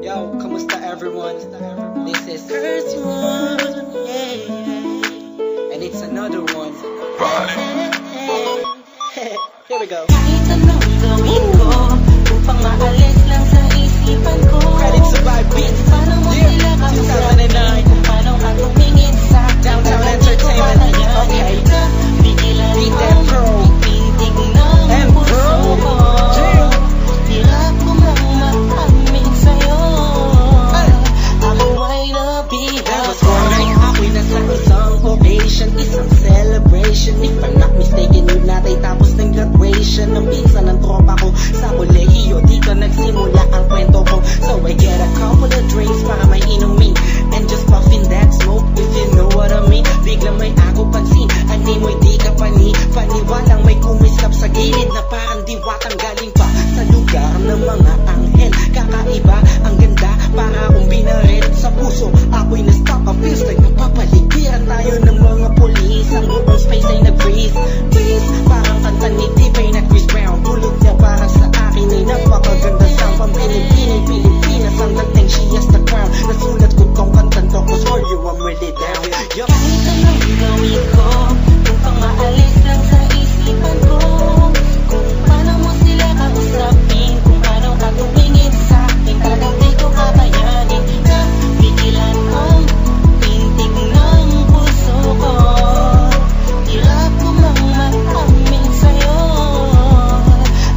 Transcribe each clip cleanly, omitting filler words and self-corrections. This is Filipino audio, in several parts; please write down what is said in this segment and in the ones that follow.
Yo, kamusta everyone? This is first one, yeah. And it's another one. Here we go. Kahit anong gawin ko upang maalis lang sa isipan ko. Credit to Vibe Beats. Paano mo sila kausapin? Kung paano ka tumingin sa Downtown Entertainment. Okay. Bigilan Beat mo them pro. titig ng And puso pro. ko. Jam. Hirap ko mang maamin sa'yo. Ako ay nabihag. That was one. Ako'y nasa isang occasion, isang celebration. If I'm not mistaken, yun natin tapos ng graduation. Ng pinsan ng tropa ko sa kolehiyo, dito nagsimula ang kwento ko. So I get a couple of drinks para may inumin, and just puffing that smoke, if you know what I mean. Biglang may ako pansin, ani mo'y di ka paniwalang may kumislap sa gilid na parang diwatang galing pa sa lugar ng mga anghel. Kakaiba, ang ganda, para akong binaril sa puso. Ako'y na-stuck, feels like napapaligiran tayo ng mga polis. Ang buong space ay nag-freeze, freeze. Parang kanta ni T-Pain na Chris Brown. Tulog niya para sa akin ay napakaganda. Sound from Pilipinas, ang dating she has the crown. Nasulat ko tong kantan to, cause for you I'm really down. Yup. Kahit anong gawin ko upang maalis lang sa isipan ko. Kung paano mo sila kausapin, kung paano ka tumingin sa akin, talagang di ko kakayanin na pigilan ang tintig ng puso ko. Hirap ko mang maamin sa'yo,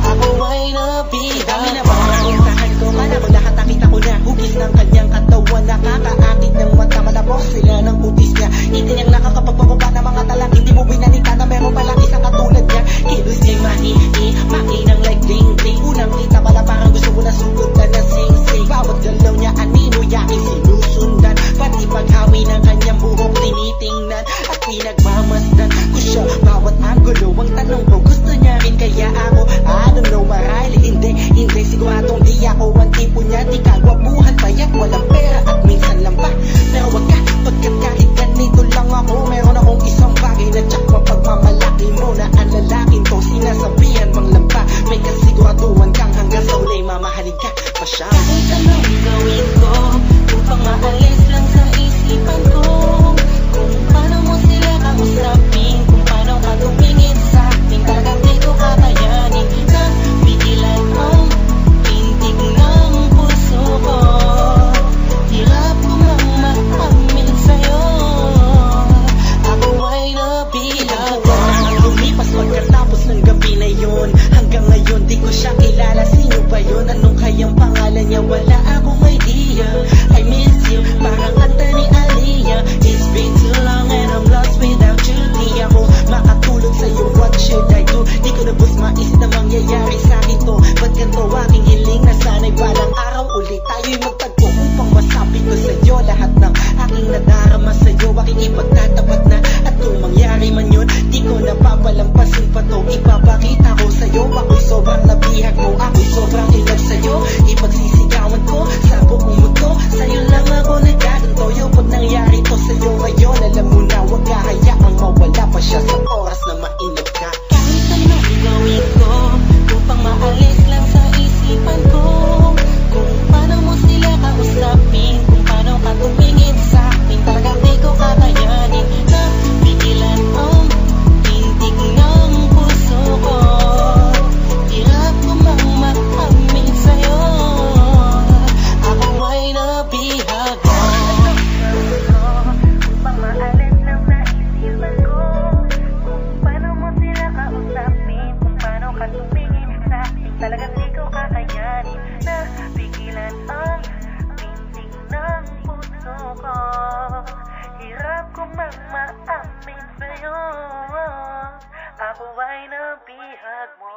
ako ay nabihag. Dami na mga nakuntahan ko, kala ko lahat nakita ko na. Hugis ng kanyang katawan, nakakaakit ng mata. Malabok sila ng kutis niya. Hindi niyang nakakapagpababa ng mga talang. Hindi mo binalita na meron palang isang katulad niya. Kilos niya makinang like ding-ding. Unang kita pala parang gusto mo na sugutan na sing-sing. Bawat galaw niya anino yaking sinusundan. Pati paghawi ng kanyang buhok tinitingnan at pinagmamasdan ko siya. Bawat angulo ang tanong ko, gusto niya rin kaya ako? I don't know, marahil hindi siguradong di ako ang tipo niya. Di kagwapuhan, payat, walang pera at minsan lang pa. Pero wag ka, pagkat kahit ganito lang ako, meron akong isang bagay na tsak mapagmamalaki mo na ang lalaking to sinasabihan mang lampa. May kasiguraduhan kang hanggang sa ulay mamahalin ka pa siya. Kahit anong gawin ko upang maalis lang sa isipan ko. Kung paano mo sila kausapin, kung paano ka tumingin sa akin, talagang di ko kakayanin na pigilan ang tintig ng puso ko. Hirap ko mang maamin sa'yo, ako ay nabihag. Lumipas pagkatapos ng gabi na yun, hanggang ngayon di ko siya kilala. Sino ba yun? Anong kayang pangalan niya? Wala akong idea. I miss you, parang kanta ni Aliyah. It's been too long and I'm lost without you. Di ako makatulog sa'yo, what should I do? Di ko na bus maisip na mangyayari sa'kin to. Ba't ganito aking hiling na sana'y balang araw ulit tayo'y magtagpo upang masabi ko sa'yo lahat ng aking nadarama sa'yo. Aking ipagtatapat na, at kung mangyari man yun, di ko napapalampasin pa to. Ipapakita ko sa'yo, ako'y sobrang nabihag mo, ako'y sobrang in love sa'yo. Ipagsisigawan ko sa buong mundo, sa'yo lang ako nagkaganto. Yo, pag nangyari to sa'yo ngayon, alam mo na wag ka hayaang mawala pa siya sa oras na mainag ka. Kahit anong gawin ko upang maalis lang sa isipan ko. Kung paano mo sila kausapin, kung paano ka tumingin sa akin, talagang di ko kakayanin na pigilan ang tintig ng puso ko. Hirap ko mang maamin sa'yo, ako ay nabihag. Upang maalis lang sa isipan ko. Kung paano mo sila kausapin, kung paano ka tumingin sa akin, talagang di ko kakayanin na pigilan ang tintig ng puso ko. Hirap ko mang maamin sa'yo, ako ay nabihag mo.